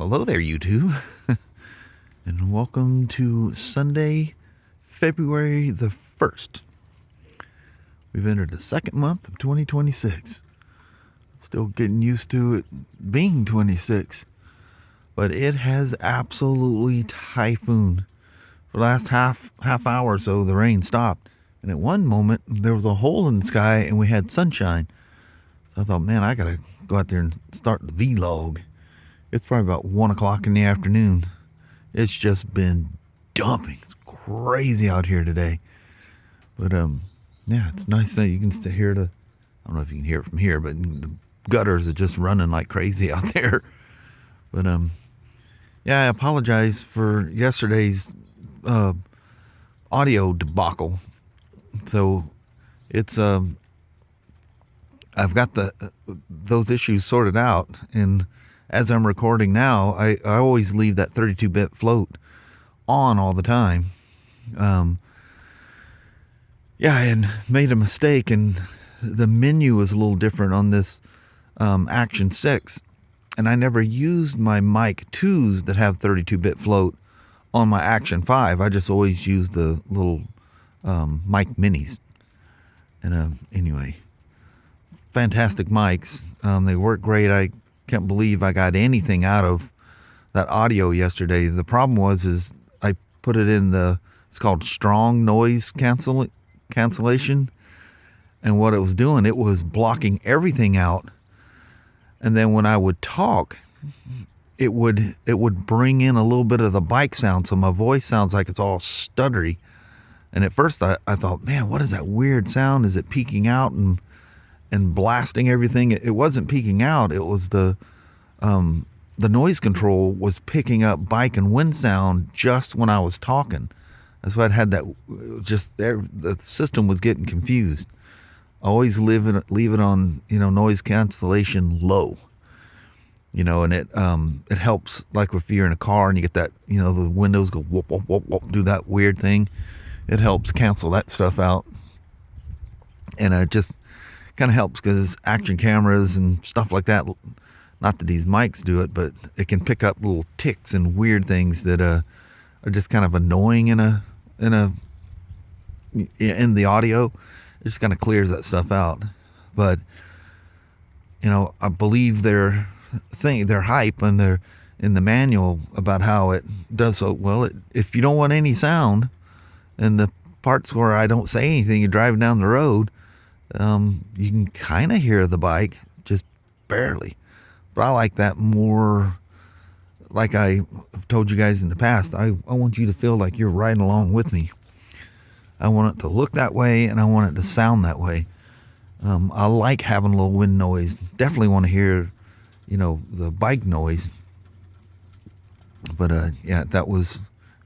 hello there, YouTube, and welcome to Sunday, February the 1st. We've entered the second month of 2026. Still getting used to it being 26, but it has absolutely typhooned. For the last half hour or so, the rain stopped, and at one moment, there was a hole in the sky, and we had sunshine. So I thought, man, I gotta go out there and start the vlog. It's probably about 1 o'clock in the afternoon. It's just been dumping. It's crazy out here today. But yeah, it's nice that you can still hear I don't know if you can hear it from here, but the gutters are just running like crazy out there. But yeah, I apologize for yesterday's audio debacle. So it's I've got those issues sorted out, and as I'm recording now, I always leave that 32-bit float on all the time. Yeah, I had made a mistake, and the menu was a little different on this Action 6, and I never used my mic 2s that have 32-bit float on my Action 5. I just always use the little mic minis. And anyway, fantastic mics. They work great. I can't believe I got anything out of that audio yesterday. The problem is I put it in it's called strong noise cancellation, and what it was doing, it was blocking everything out. And then when I would talk, it would bring in a little bit of the bike sound, so my voice sounds like it's all stuttery. And at first I thought, man, what is that weird sound? Is it peaking out and blasting everything? It wasn't peaking out. It was the noise control was picking up bike and wind sound just when I was talking. That's why I had that. The system was getting confused. I always leave it on noise cancellation low. And it helps, like if you're in a car and you get that the windows go whoop whoop whoop whoop, do that weird thing. It helps cancel that stuff out, and it just kind of helps because action cameras and stuff like that, not that these mics do it, but it can pick up little ticks and weird things that are just kind of annoying in the audio. It just kind of clears that stuff out. But I believe their hype and their in the manual about how it does so well. If you don't want any sound, and the parts where I don't say anything, you're driving down the road, you can kind of hear the bike, just barely. But I like that more. Like I've told you guys in the past, I want you to feel like you're riding along with me. I want it to look that way, and I want it to sound that way. I like having a little wind noise. Definitely want to hear, the bike noise. But yeah, that was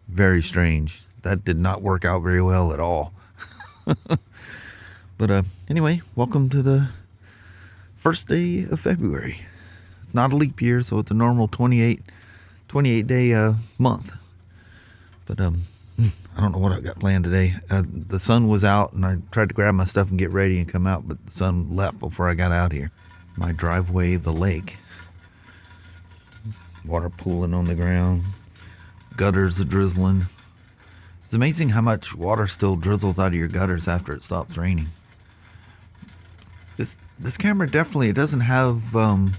very strange. That did not work out very well at all. But anyway, welcome to the first day of February. It's not a leap year, so it's a normal 28-day month. But I don't know what I got planned today. The sun was out, and I tried to grab my stuff and get ready and come out, but the sun left before I got out here. My driveway, the lake. Water pooling on the ground. Gutters are drizzling. It's amazing how much water still drizzles out of your gutters after it stops raining. This camera definitely, it doesn't have, I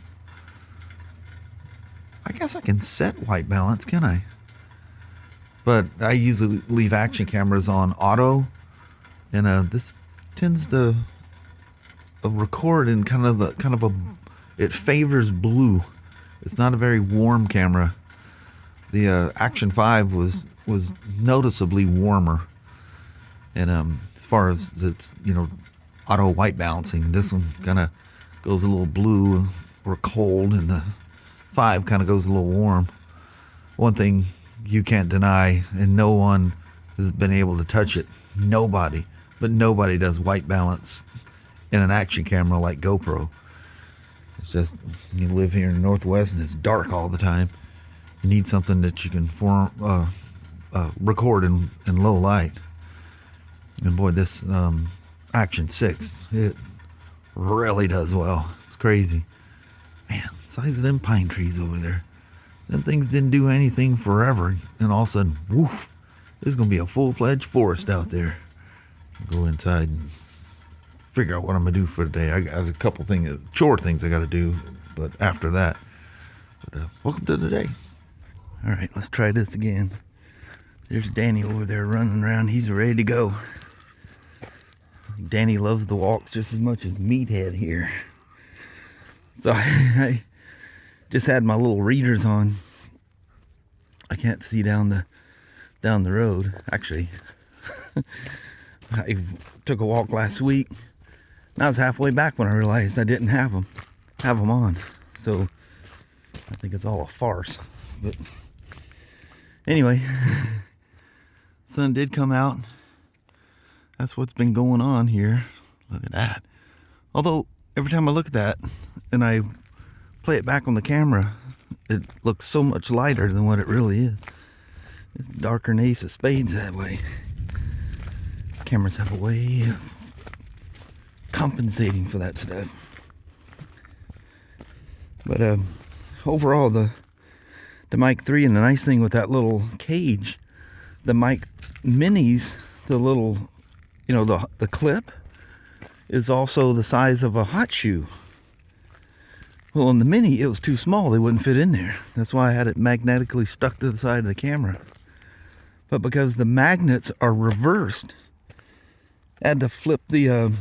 guess I can set white balance, can I? But I usually leave action cameras on auto, and this tends to record in kind of it favors blue. It's not a very warm camera. The Action 5 was noticeably warmer, and as far as its auto white balancing, this one kind of goes a little blue or cold, and the 5 kind of goes a little warm. One thing you can't deny, and no one has been able to touch it, nobody does white balance in an action camera like GoPro. It's just, you live here in the Northwest and it's dark all the time. You need something that you can record in low light. And boy, this Action 6, it really does well. It's crazy. Man, the size of them pine trees over there. Them things didn't do anything forever, and all of a sudden, woof, there's going to be a full-fledged forest out there. I'll go inside and figure out what I'm going to do for the day. I got a couple chore things I got to do, but after that. But welcome to the day. All right, let's try this again. There's Danny over there running around. He's ready to go. Danny loves the walks just as much as Meathead here. So I just had my little readers on. I can't see down the road. Actually, I took a walk last week, and I was halfway back when I realized I didn't have them on. So I think it's all a farce. But anyway, sun did come out. That's what's been going on here. Look at that. Although every time I look at that and I play it back on the camera, it looks so much lighter than what it really is. It's darker than Ace of Spades that way. Cameras have a way of compensating for that stuff. But overall, the Mic 3, and the nice thing with that little cage, the Mic Minis, the little, the clip is also the size of a hot shoe. Well, on the Mini, it was too small. They wouldn't fit in there. That's why I had it magnetically stuck to the side of the camera. But because the magnets are reversed, I had to flip the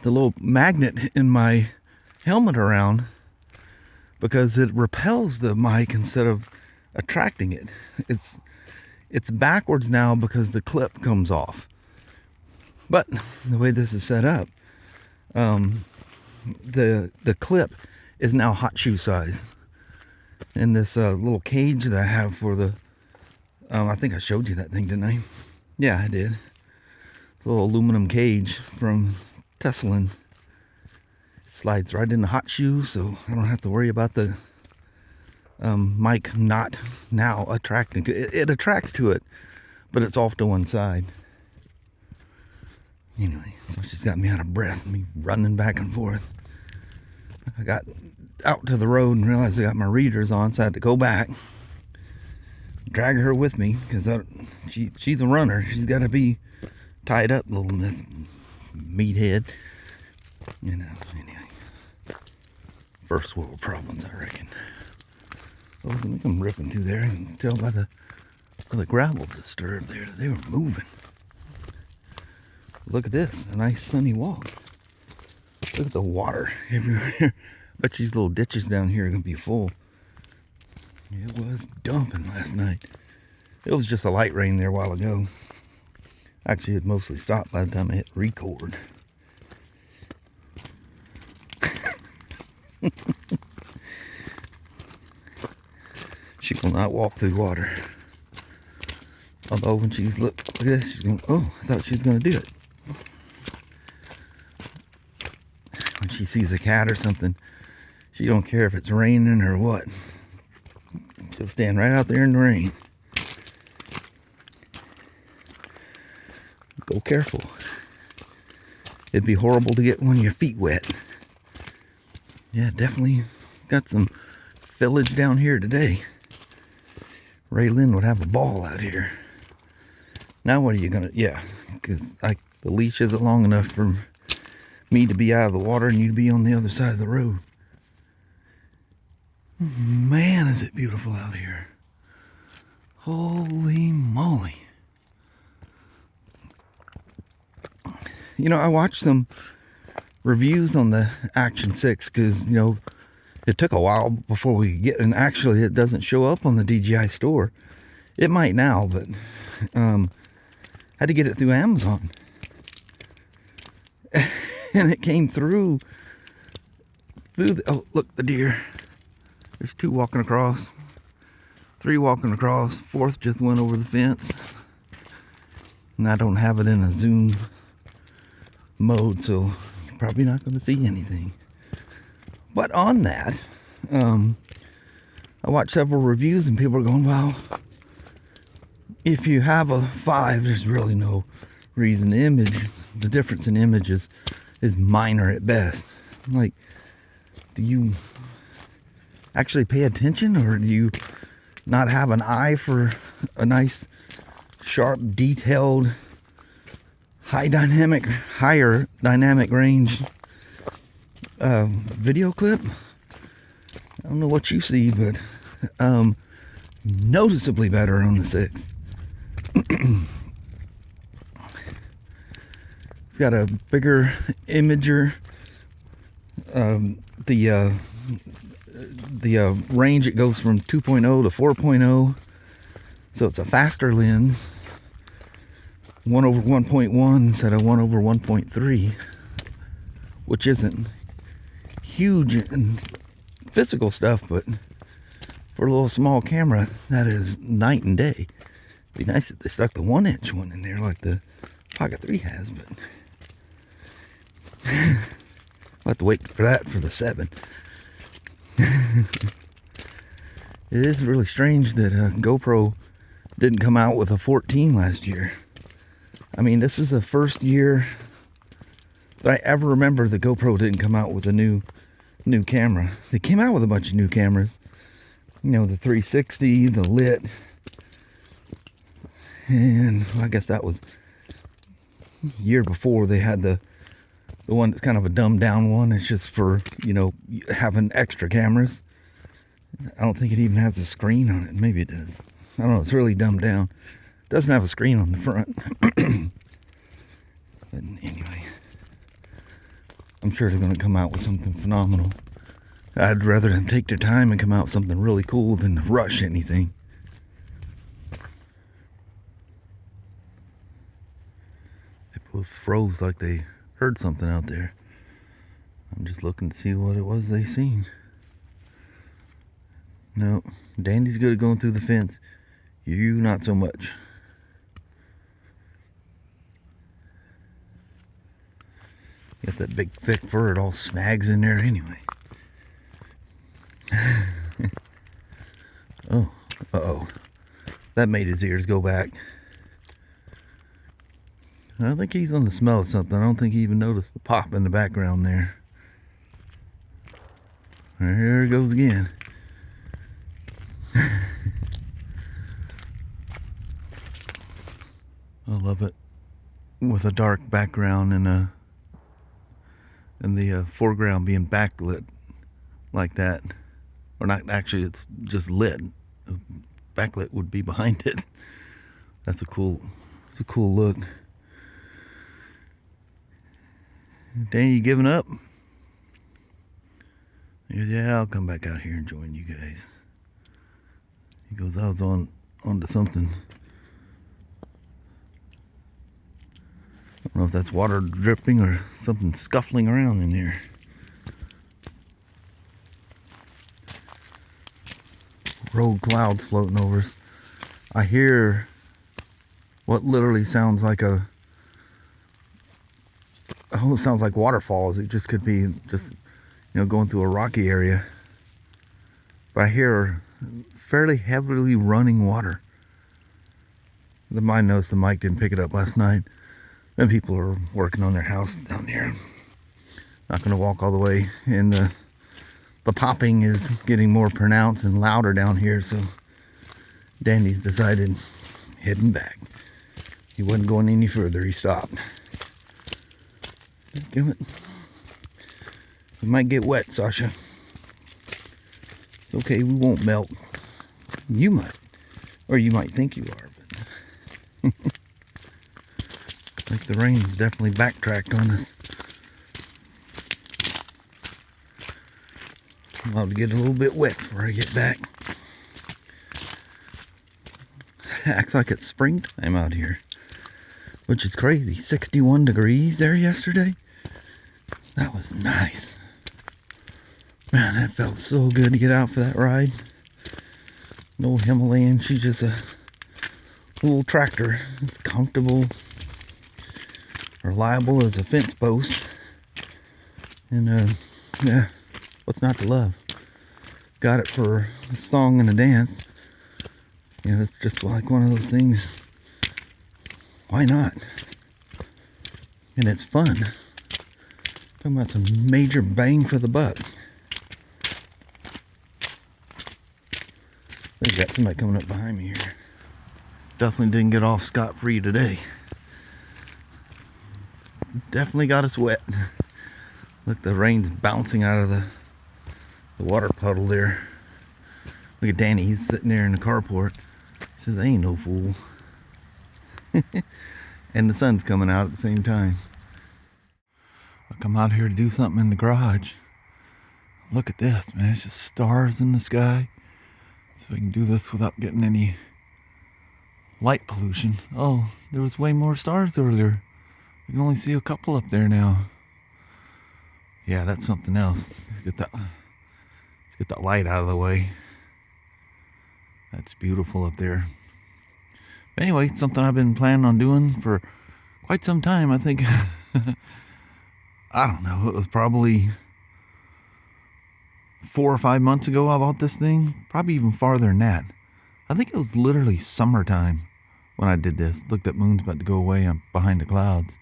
little magnet in my helmet around because it repels the mic instead of attracting it. It's backwards now because the clip comes off. But the way this is set up, the clip is now hot shoe size. And this little cage that I have for the, I think I showed you that thing, didn't I? Yeah, I did. It's a little aluminum cage from Tesla. It slides right in the hot shoe, so I don't have to worry about the mic not now attracting to it. It attracts to it, but it's off to one side. Anyway, so she's got me out of breath, me running back and forth. I got out to the road and realized I got my readers on, so I had to go back, drag her with me, because she's a runner. She's got to be tied up, little Miss Meathead. Anyway. First world problems, I reckon. Oh, so look, I'm ripping through there. You can tell by the gravel disturbed there that they were moving. Look at this, a nice sunny walk. Look at the water everywhere. Bet these little ditches down here are gonna be full. It was dumping last night. It was just a light rain there a while ago. Actually, it mostly stopped by the time I hit record. She will not walk through water. Although when she's look at this, she's going, oh, I thought she was going to do it. When she sees a cat or something, she don't care if it's raining or what. She'll stand right out there in the rain. Go careful. It'd be horrible to get one of your feet wet. Yeah, definitely got some village down here today. Ray Lynn would have a ball out here. Now what are you gonna, yeah, because the leash isn't long enough for me to be out of the water and you to be on the other side of the road. Man, is it beautiful out here. Holy moly. I watched some reviews on the Action 6 because, it took a while before we could get, and actually it doesn't show up on the DJI store. It might now, but had to get it through Amazon. And it came through oh, look, the deer. There's 2 walking across, 3 walking across, 4th just went over the fence. And I don't have it in a zoom mode, so you're probably not going to see anything. But on that, I watched several reviews and people are going, well, if you have a 5, there's really no reason. The difference in images is minor at best. I'm like, do you actually pay attention, or do you not have an eye for a nice, sharp, detailed, higher dynamic range video clip? I don't know what you see, but noticeably better on the 6. It's got a bigger imager. The range, it goes from 2.0 to 4.0, so it's a faster lens. 1/1.1 instead of 1/1.3, which isn't huge in physical stuff, but for a little small camera, that is night and day. It'd be nice if they stuck the 1-inch one in there like the Pocket 3 has, but I'll have to wait for that for the 7. It is really strange that GoPro didn't come out with a 14 last year. I mean, this is the first year that I ever remember that GoPro didn't come out with a new camera. They came out with a bunch of new cameras. You know, the 360, the lit. And I guess that was the year before. They had the one that's kind of a dumbed down one. It's just for, you know, having extra cameras. I don't think it even has a screen on it. Maybe it does. I don't know. It's really dumbed down. It doesn't have a screen on the front. But anyway, I'm sure they're going to come out with something phenomenal. I'd rather them take their time and come out with something really cool than rush anything. They both froze like they heard something out there. I'm just looking to see what it was they seen. No, Dandy's good at going through the fence. You not so much. Got that big thick fur, it all snags in there anyway. Oh, uh-oh. That made his ears go back. I think he's on the smell of something. I don't think he even noticed the pop in the background there. There it goes again. I love it with a dark background and the foreground being backlit like that. Or not, actually, it's just lit. Backlit would be behind it. It's a cool look. Danny, you giving up? He goes, yeah, I'll come back out here and join you guys. He goes, I was onto something. I don't know if that's water dripping or something scuffling around in there. Rogue clouds floating over us. I hear what literally sounds like it sounds like waterfalls. It just could be just, you know, going through a rocky area. But I hear fairly heavily running water. The mic noticed the mic didn't pick it up last night. Then people are working on their house down here. Not going to walk all the way, and the popping is getting more pronounced and louder down here, so Danny's decided heading back. He wasn't going any further. He stopped. Give it. You might get wet, Sasha. It's okay, we won't melt. You might. Or you might think you are, but I think the rain's definitely backtracked on us. I'm about to get a little bit wet before I get back. Acts like it's springtime out here, which is crazy. 61 degrees there yesterday. That was nice. Man, that felt so good to get out for that ride. No Himalayan, she's just a little tractor. It's comfortable, reliable as a fence post, and yeah, what's not to love? Got it for a song and a dance. You know, it's just like one of those things. Why not? And it's fun. Talking about some major bang for the buck. We've got somebody coming up behind me here. Definitely didn't get off scot-free today. Definitely got us wet. Look, the rain's bouncing out of the water puddle there. Look at Danny, he's sitting there in the carport. He says, I ain't no fool. And the sun's coming out at the same time. I come out here to do something in the garage. Look at this, man. It's just stars in the sky. So we can do this without getting any light pollution. Oh, there was way more stars earlier. We can only see a couple up there now. Yeah, that's something else. Let's get that light out of the way. That's beautiful up there. But anyway, it's something I've been planning on doing for quite some time. I think, I don't know, it was probably 4 or 5 months ago I bought this thing. Probably even farther than that. I think it was literally summertime when I did this. Look, that moon's about to go away. I'm behind the clouds.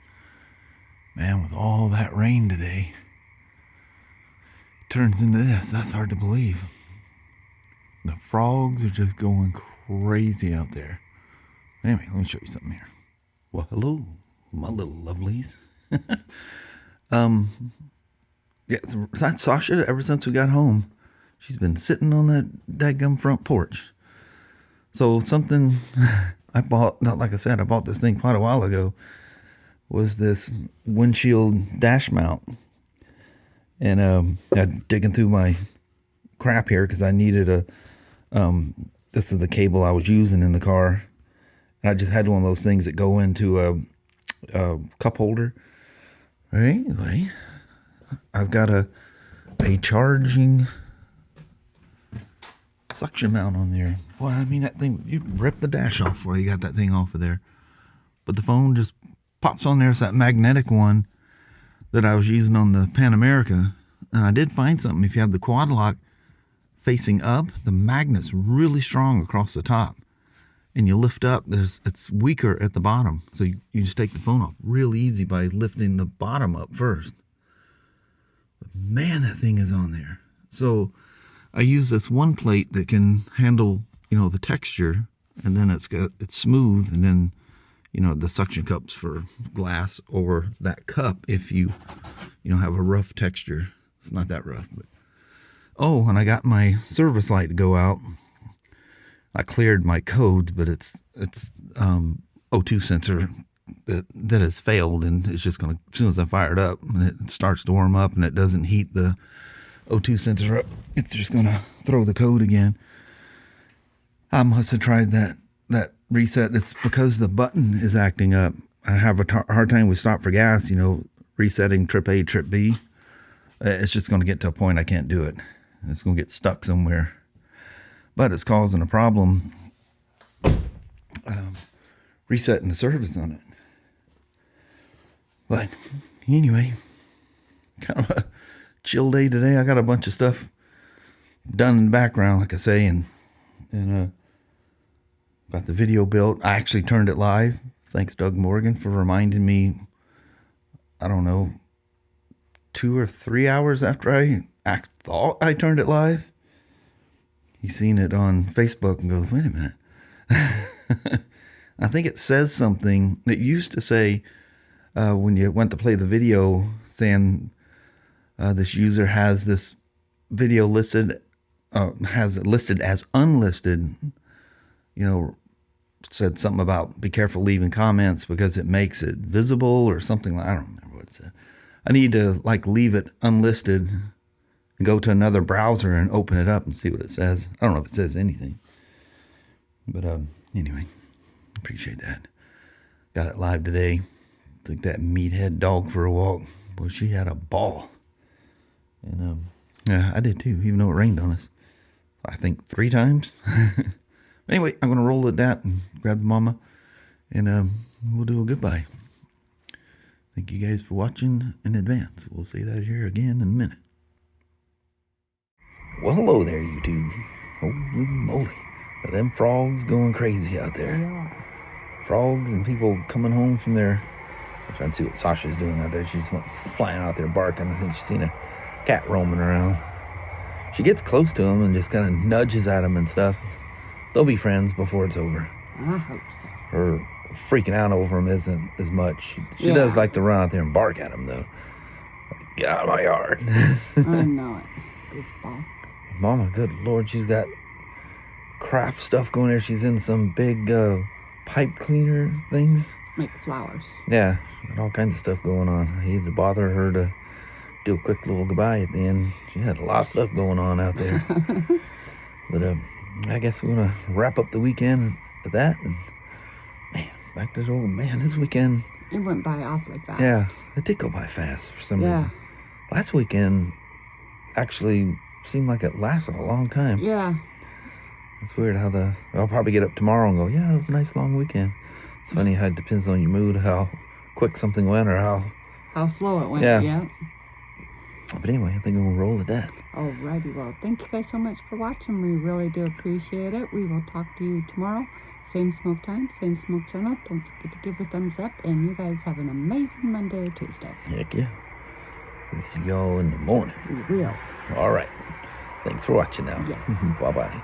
Man, with all that rain today, it turns into this. That's hard to believe. The frogs are just going crazy out there. Anyway, let me show you something here. Well, hello, my little lovelies. Yeah, that's Sasha. Ever since we got home, she's been sitting on that dadgum front porch. So something I bought, not like I said, I bought this thing quite a while ago, was this windshield dash mount. And I'm digging through my crap here because I needed a, this is the cable I was using in the car. And I just had one of those things that go into a cup holder. Anyway, I've got a charging suction mount on there. Boy, I mean, that thing, you rip the dash off before you got that thing off of there. But the phone just pops on there. It's that magnetic one that I was using on the Pan America. And I did find something. If you have the quad lock facing up, the magnet's really strong across the top. And you lift up, it's weaker at the bottom. So you just take the phone off real easy by lifting the bottom up first. But man, that thing is on there. So I use this one plate that can handle, the texture, and then it's smooth, and then, the suction cups for glass, or that cup if you have a rough texture. It's not that rough, but oh, and I got my service light to go out. I cleared my codes, but it's O2 sensor that has failed, and it's just gonna, as soon as I fire it up and it starts to warm up and it doesn't heat the O2 sensor up, it's just gonna throw the code again. I must have tried that reset. It's because the button is acting up. I have a hard time with stop for gas, resetting trip A, trip B. It's just gonna get to a point I can't do it. It's gonna get stuck somewhere. But it's causing a problem resetting the service on it. But anyway, kind of a chill day today. I got a bunch of stuff done in the background, like I say, and got the video built. I actually turned it live. Thanks, Doug Morgan, for reminding me, I don't know, 2 or 3 hours after I thought I turned it live. He's seen it on Facebook and goes, wait a minute. I think it says something that used to say when you went to play the video, saying this user has this video listed, has it listed as unlisted. Said something about be careful leaving comments because it makes it visible or something. I don't remember what it said. I need to leave it unlisted and go to another browser and open it up and see what it says. I don't know if it says anything. But anyway, appreciate that. Got it live today. Took that meathead dog for a walk. Boy, she had a ball. And yeah, I did too, even though it rained on us. I think 3 times. Anyway, I'm going to roll at that and grab the mama. And we'll do a goodbye. Thank you guys for watching in advance. We'll say that here again in a minute. Well, hello there, YouTube. Holy moly. Are them frogs going crazy out there? Yeah. Frogs and people coming home from their... I'm trying to see what Sasha's doing out there. She just went flying out there barking. I think she's seen a cat roaming around. She gets close to him and just kind of nudges at him and stuff. they'll be friends before it's over. I hope so. Her freaking out over him isn't as much. She does like to run out there and bark at him, though. Like, get out of my yard. I know it. Goofball. Mama, good Lord, she's got craft stuff going there. She's in some big pipe cleaner things. Make flowers. Yeah, and all kinds of stuff going on. I hated to bother her to do a quick little goodbye at the end. She had a lot of stuff going on out there. But I guess we're going to wrap up the weekend with that. And man, back to the old man. This weekend. It went by awfully fast. Yeah, it did go by fast for some reason. Last weekend actually seemed like it lasted a long time. Yeah. It's weird how I'll probably get up tomorrow and go, yeah, it was a nice long weekend. It's funny how it depends on your mood, how quick something went or how slow it went. Yeah. But anyway, I think we'll roll with that. Alrighty, well, thank you guys so much for watching. We really do appreciate it. We will talk to you tomorrow. Same Smoak time, same Smoak channel. Don't forget to give a thumbs up. And you guys have an amazing Monday or Tuesday. Heck yeah. We'll see y'all in the morning. We will. All right. Thanks for watching now. Yes. Bye-bye.